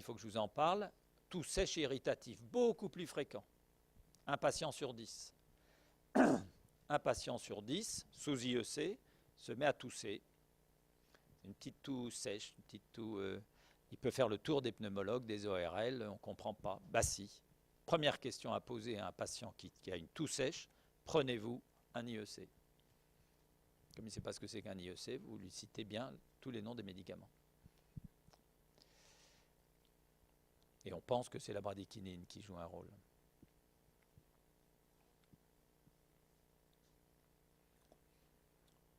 il faut que je vous en parle, toux sèche et irritatif, beaucoup plus fréquent. Un patient sur 10. Un patient sur 10, sous IEC, se met à tousser. Une petite toux sèche, une petite toux... il peut faire le tour des pneumologues, des ORL, on ne comprend pas. Bah si. Première question à poser à un patient qui a une toux sèche, prenez-vous un IEC. Comme il ne sait pas ce que c'est qu'un IEC, vous lui citez bien tous les noms des médicaments. Et on pense que c'est la bradykinin qui joue un rôle.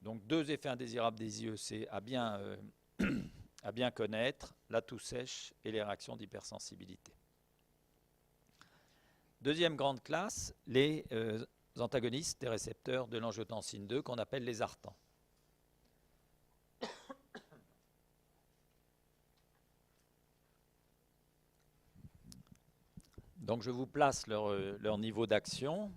Donc deux effets indésirables des IEC à bien connaître, la toux sèche et les réactions d'hypersensibilité. Deuxième grande classe, les antagonistes des récepteurs de l'angiotensine 2 qu'on appelle les ARTAN. Donc je vous place leur niveau d'action.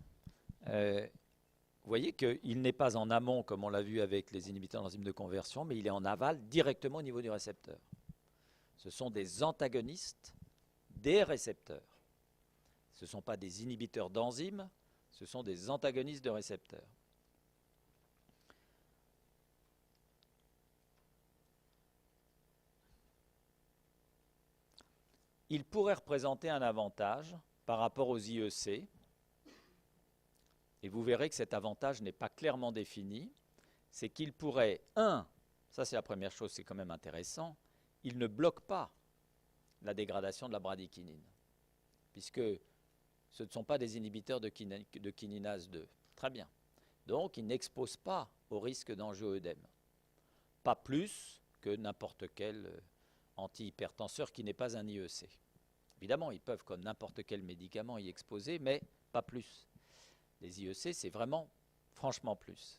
Vous voyez qu'il n'est pas en amont, comme on l'a vu avec les inhibiteurs d'enzymes de conversion, mais il est en aval directement au niveau du récepteur. Ce sont des antagonistes des récepteurs. Ce ne sont pas des inhibiteurs d'enzymes, ce sont des antagonistes de récepteurs. Ils pourraient représenter un avantage par rapport aux IEC, et vous verrez que cet avantage n'est pas clairement défini, c'est qu'ils pourraient, ça c'est la première chose, c'est quand même intéressant, ils ne bloquent pas la dégradation de la bradykinin, puisque ce ne sont pas des inhibiteurs de kininase 2. Très bien. Donc, ils n'exposent pas au risque d'angioœdème. Pas plus que n'importe quel antihypertenseur qui n'est pas un IEC. Évidemment, ils peuvent, comme n'importe quel médicament, y exposer, mais pas plus. Les IEC, c'est vraiment, franchement, plus.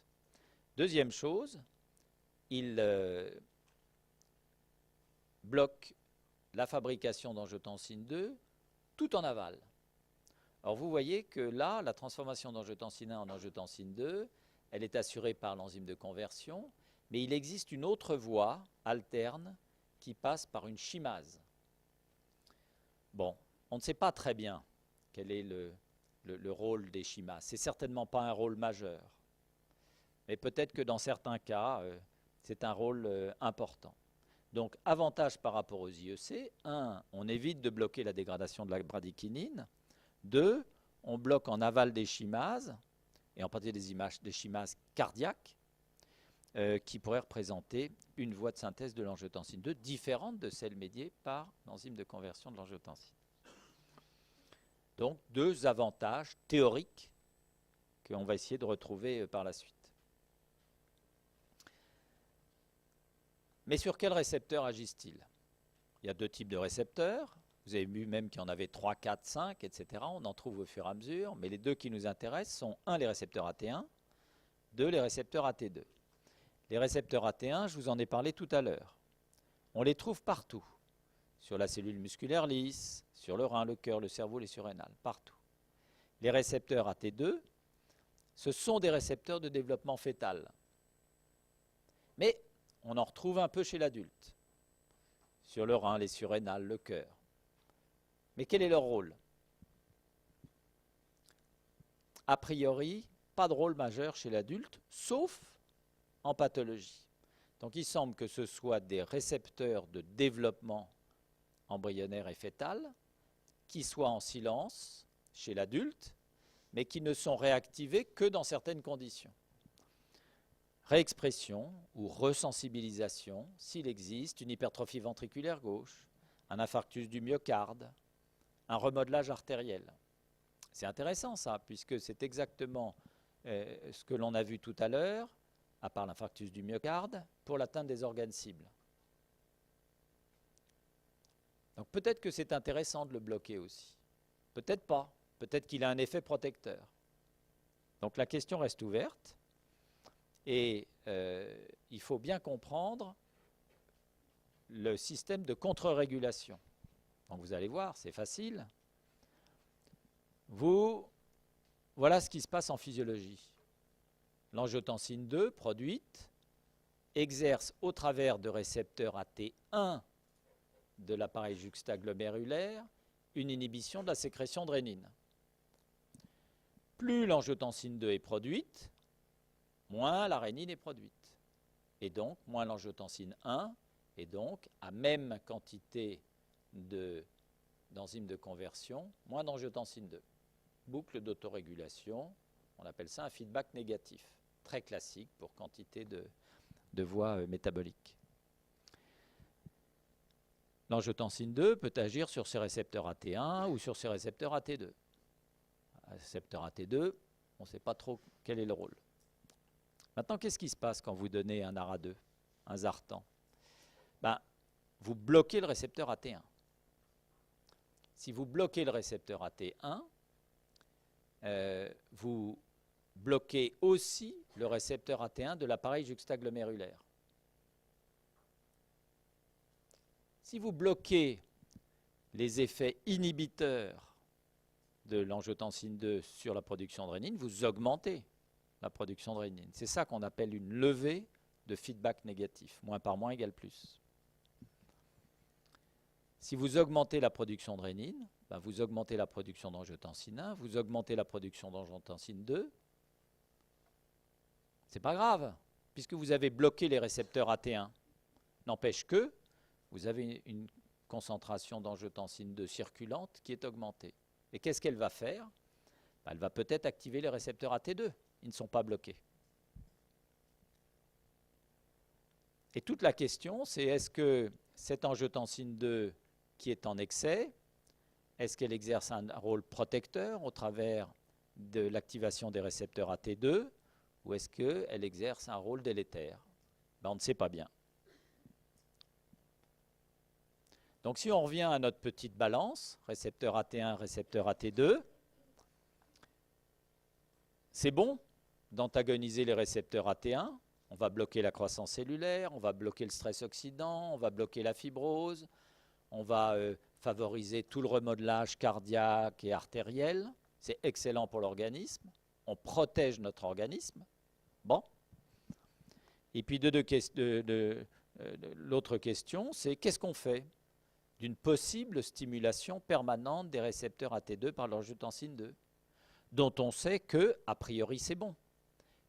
Deuxième chose, ils bloquent la fabrication d'angiotensine 2 tout en aval. Alors vous voyez que là, la transformation d'angiotensine 1 en angiotensine 2, elle est assurée par l'enzyme de conversion, mais il existe une autre voie alterne qui passe par une chimase. Bon, on ne sait pas très bien quel est le rôle des chimases. Ce n'est certainement pas un rôle majeur, mais peut-être que dans certains cas, c'est un rôle important. Donc, avantage par rapport aux IEC, 1, on évite de bloquer la dégradation de la bradykinin. 2, on bloque en aval des chimases, et en particulier des chimases cardiaques, qui pourraient représenter une voie de synthèse de l'angiotensine 2 différente de celle médiée par l'enzyme de conversion de l'angiotensine. Donc, deux avantages théoriques qu'on va essayer de retrouver par la suite. Mais sur quels récepteurs agissent-ils? Il y a deux types de récepteurs. Vous avez vu même qu'il y en avait 3, 4, 5, etc. On en trouve au fur et à mesure. Mais les deux qui nous intéressent sont 1, les récepteurs AT1, 2, les récepteurs AT2. Les récepteurs AT1, je vous en ai parlé tout à l'heure. On les trouve partout. Sur la cellule musculaire lisse, sur le rein, le cœur, le cerveau, les surrénales, partout. Les récepteurs AT2, ce sont des récepteurs de développement fœtal. Mais on en retrouve un peu chez l'adulte. Sur le rein, les surrénales, le cœur. Mais quel est leur rôle? A priori, pas de rôle majeur chez l'adulte, sauf en pathologie. Donc il semble que ce soit des récepteurs de développement embryonnaire et fœtal qui soient en silence chez l'adulte, mais qui ne sont réactivés que dans certaines conditions. Réexpression ou resensibilisation, s'il existe une hypertrophie ventriculaire gauche, un infarctus du myocarde, un remodelage artériel. C'est intéressant ça, puisque c'est exactement ce que l'on a vu tout à l'heure, à part l'infarctus du myocarde, pour l'atteinte des organes cibles. Donc peut-être que c'est intéressant de le bloquer aussi. Peut-être pas. Peut-être qu'il a un effet protecteur. Donc la question reste ouverte. Et il faut bien comprendre le système de contre-régulation. Donc vous allez voir, c'est facile. Voilà ce qui se passe en physiologie. L'angiotensine 2 produite exerce au travers de récepteurs AT1 de l'appareil juxtaglomérulaire une inhibition de la sécrétion de rénine. Plus l'angiotensine 2 est produite, moins la rénine est produite. Et donc, moins l'angiotensine 1, et donc, à même quantité d'enzymes de conversion, moins d'angiotensine 2. Boucle d'autorégulation, on appelle ça un feedback négatif, très classique pour quantité de voies métaboliques. L'angiotensine 2 peut agir sur ces récepteurs AT1 ou sur ces récepteurs AT2. Récepteur AT2, on ne sait pas trop quel est le rôle. Maintenant, qu'est-ce qui se passe quand vous donnez un ARA2, un Zartan? Vous bloquez le récepteur AT1. Si vous bloquez le récepteur AT1, vous bloquez aussi le récepteur AT1 de l'appareil juxtaglomérulaire. Si vous bloquez les effets inhibiteurs de l'angiotensine 2 sur la production de rénine, vous augmentez la production de rénine. C'est ça qu'on appelle une levée de feedback négatif. Moins par moins égale plus. Si vous augmentez la production de rénine, vous augmentez la production d'angiotensine 1, vous augmentez la production d'angiotensine 2. C'est pas grave, puisque vous avez bloqué les récepteurs AT1. N'empêche que vous avez une concentration d'angiotensine 2 circulante qui est augmentée. Et qu'est-ce qu'elle va faire? Elle va peut-être activer les récepteurs AT2. Ils ne sont pas bloqués. Et toute la question, c'est est-ce que cette angiotensine 2 qui est en excès, est-ce qu'elle exerce un rôle protecteur au travers de l'activation des récepteurs AT2 ou est-ce qu'elle exerce un rôle délétère? On ne sait pas bien. Donc si on revient à notre petite balance, récepteur AT1, récepteur AT2, c'est bon d'antagoniser les récepteurs AT1. On va bloquer la croissance cellulaire, on va bloquer le stress oxydant, on va bloquer la fibrose, on va favoriser tout le remodelage cardiaque et artériel. C'est excellent pour l'organisme. On protège notre organisme. Bon. Et puis l'autre question, c'est qu'est-ce qu'on fait d'une possible stimulation permanente des récepteurs AT2 par l'angiotensine 2, dont on sait que, a priori, c'est bon.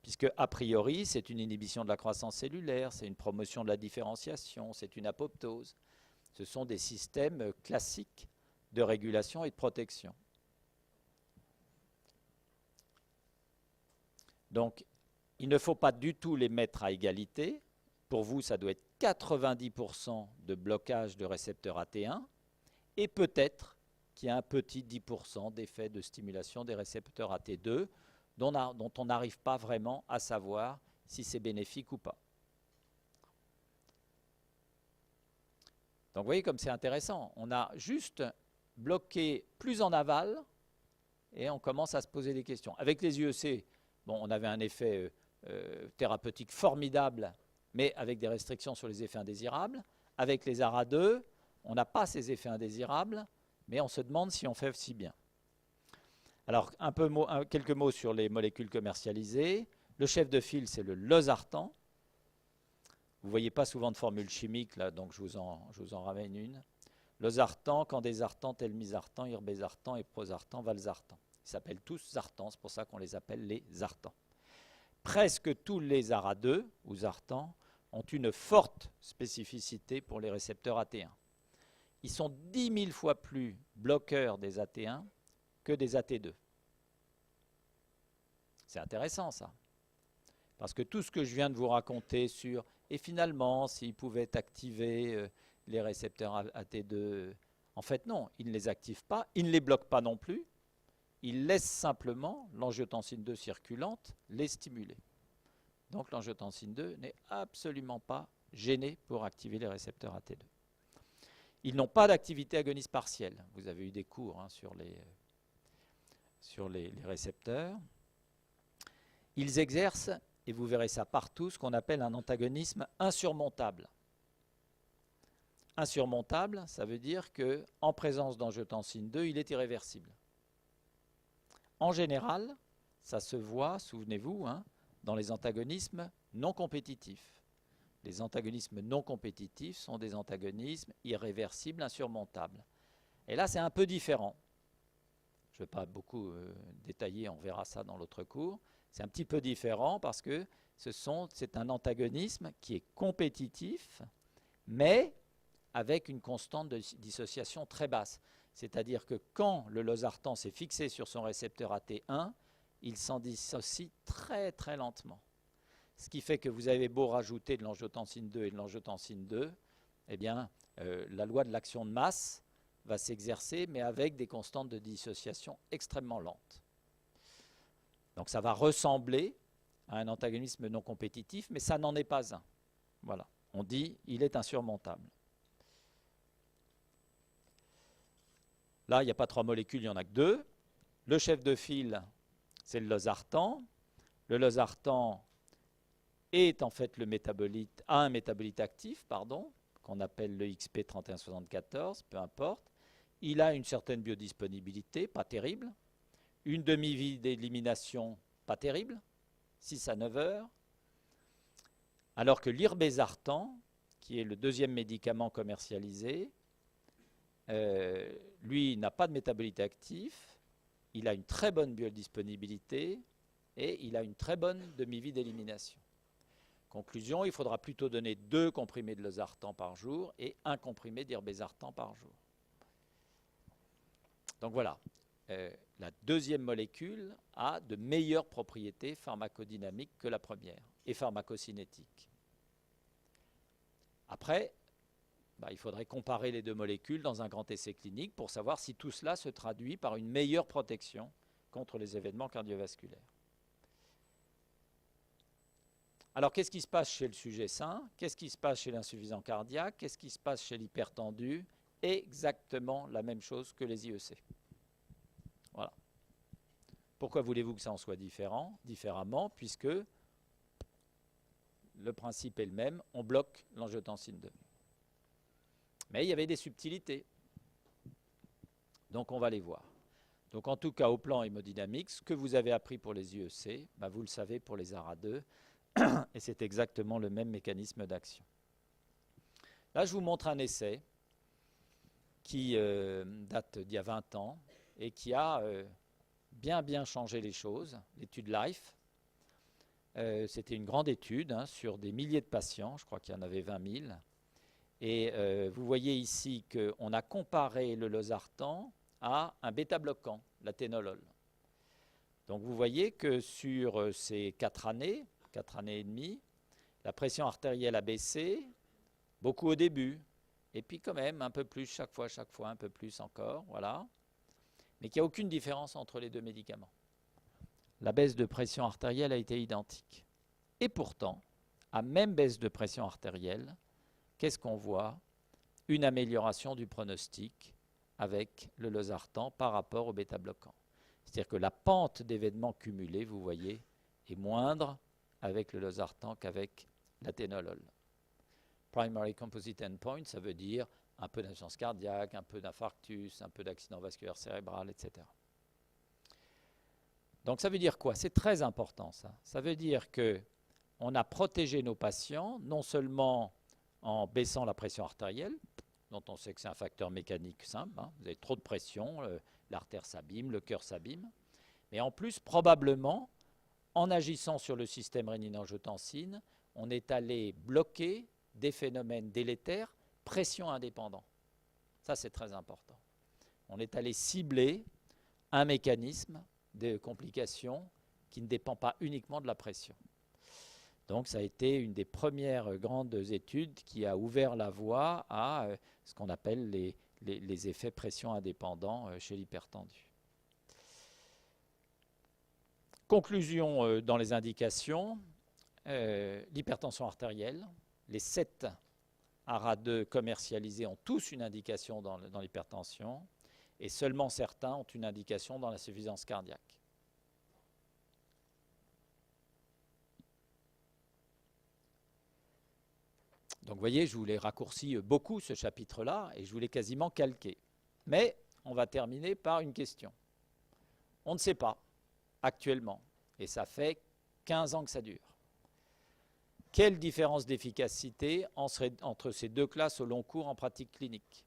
Puisque, a priori, c'est une inhibition de la croissance cellulaire, c'est une promotion de la différenciation, c'est une apoptose. Ce sont des systèmes classiques de régulation et de protection. Donc, il ne faut pas du tout les mettre à égalité. Pour vous, ça doit être 90% de blocage de récepteurs AT1 et peut-être qu'il y a un petit 10% d'effet de stimulation des récepteurs AT2 dont on n'arrive pas vraiment à savoir si c'est bénéfique ou pas. Donc vous voyez comme c'est intéressant. On a juste bloqué plus en aval et on commence à se poser des questions. Avec les IEC, on avait un effet thérapeutique formidable, mais avec des restrictions sur les effets indésirables. Avec les ARA2, on n'a pas ces effets indésirables, mais on se demande si on fait si bien. Alors, quelques mots sur les molécules commercialisées. Le chef de file, c'est le losartan. Vous ne voyez pas souvent de formule chimique, là, donc je vous en ramène une. Losartan, candésartan, telmisartan, irbesartan, eprosartan, valsartan. Ils s'appellent tous zartans, c'est pour ça qu'on les appelle les zartans. Presque tous les ARA2 ou zartans ont une forte spécificité pour les récepteurs AT1. Ils sont 10 000 fois plus bloqueurs des AT1 que des AT2. C'est intéressant ça. Parce que tout ce que je viens de vous raconter sur, et finalement, s'ils pouvaient activer les récepteurs AT2, en fait non, ils ne les activent pas, ils ne les bloquent pas non plus, ils laissent simplement l'angiotensine 2 circulante les stimuler. Donc l'angiotensine 2 n'est absolument pas gênée pour activer les récepteurs AT2. Ils n'ont pas d'activité agoniste partielle. Vous avez eu des cours sur les récepteurs. Ils exercent, et vous verrez ça partout, ce qu'on appelle un antagonisme insurmontable. Insurmontable, ça veut dire qu'en présence d'angiotensine 2, il est irréversible. En général, ça se voit, souvenez-vous, dans les antagonismes non compétitifs. Les antagonismes non compétitifs sont des antagonismes irréversibles, insurmontables. Et là, c'est un peu différent. Je ne vais pas beaucoup détailler, on verra ça dans l'autre cours. C'est un petit peu différent parce que c'est un antagonisme qui est compétitif, mais avec une constante de dissociation très basse. C'est-à-dire que quand le losartan s'est fixé sur son récepteur AT1, il s'en dissocie très très lentement. Ce qui fait que vous avez beau rajouter de l'angiotensine 2 et de l'angiotensine 2, eh bien, la loi de l'action de masse va s'exercer, mais avec des constantes de dissociation extrêmement lentes. Donc ça va ressembler à un antagonisme non compétitif, mais ça n'en est pas un. Voilà, on dit il est insurmontable. Là, il n'y a pas 3 molécules, il n'y en a que 2. Le chef de file, c'est le losartan. Le losartan est en fait un métabolite actif, qu'on appelle le XP3174, peu importe. Il a une certaine biodisponibilité, pas terrible. Une demi-vie d'élimination, pas terrible, 6 à 9 heures. Alors que l'irbésartan, qui est le deuxième médicament commercialisé, lui n'a pas de métabolite actif, il a une très bonne biodisponibilité et il a une très bonne demi-vie d'élimination. Conclusion, il faudra plutôt donner 2 comprimés de losartan par jour et 1 comprimé d'irbésartan par jour. Donc voilà, la deuxième molécule a de meilleures propriétés pharmacodynamiques que la première et pharmacocinétiques. Après, il faudrait comparer les 2 molécules dans un grand essai clinique pour savoir si tout cela se traduit par une meilleure protection contre les événements cardiovasculaires. Alors, qu'est-ce qui se passe chez le sujet sain? Qu'est-ce qui se passe chez l'insuffisant cardiaque? Qu'est-ce qui se passe chez l'hypertendu? Exactement la même chose que les IEC. Voilà. Pourquoi voulez-vous que ça en soit différemment? Puisque le principe est le même, on bloque l'angiotensine 2. Mais il y avait des subtilités. Donc on va les voir. Donc en tout cas, au plan hémodynamique, ce que vous avez appris pour les IEC, vous le savez pour les ARA2, et c'est exactement le même mécanisme d'action. Là, je vous montre un essai qui date d'il y a 20 ans et qui a bien changé les choses, l'étude LIFE. C'était une grande étude sur des milliers de patients, je crois qu'il y en avait 20 000. Et vous voyez ici qu'on a comparé le losartan à un bêta-bloquant, l'aténolol. Donc vous voyez que sur ces 4 années et demie, la pression artérielle a baissé, beaucoup au début, et puis quand même un peu plus chaque fois, un peu plus encore, voilà. Mais qu'il n'y a aucune différence entre les 2 médicaments. La baisse de pression artérielle a été identique. Et pourtant, à même baisse de pression artérielle, qu'est-ce qu'on voit? Une amélioration du pronostic avec le losartan par rapport au bêta-bloquant. C'est-à-dire que la pente d'événements cumulés, vous voyez, est moindre avec le losartan qu'avec l'aténolol. Primary composite endpoint, ça veut dire un peu d'insuffisance cardiaque, un peu d'infarctus, un peu d'accident vasculaire cérébral, etc. Donc ça veut dire quoi? C'est très important ça. Ça veut dire qu'on a protégé nos patients, non seulement en baissant la pression artérielle, dont on sait que c'est un facteur mécanique simple, vous avez trop de pression, l'artère s'abîme, le cœur s'abîme, mais en plus, probablement, en agissant sur le système rénine-angiotensine, on est allé bloquer des phénomènes délétères, pression indépendants. Ça, c'est très important. On est allé cibler un mécanisme de complications qui ne dépend pas uniquement de la pression. Donc ça a été une des premières grandes études qui a ouvert la voie à ce qu'on appelle les effets pression indépendants chez l'hypertendu. Conclusion dans les indications, l'hypertension artérielle, les 7 ARA2 commercialisés ont tous une indication dans l'hypertension et seulement certains ont une indication dans l'insuffisance cardiaque. Donc vous voyez, je vous l'ai raccourci beaucoup ce chapitre-là et je vous l'ai quasiment calqué. Mais on va terminer par une question. On ne sait pas actuellement, et ça fait 15 ans que ça dure. quelle différence d'efficacité entre ces deux classes au long cours en pratique clinique?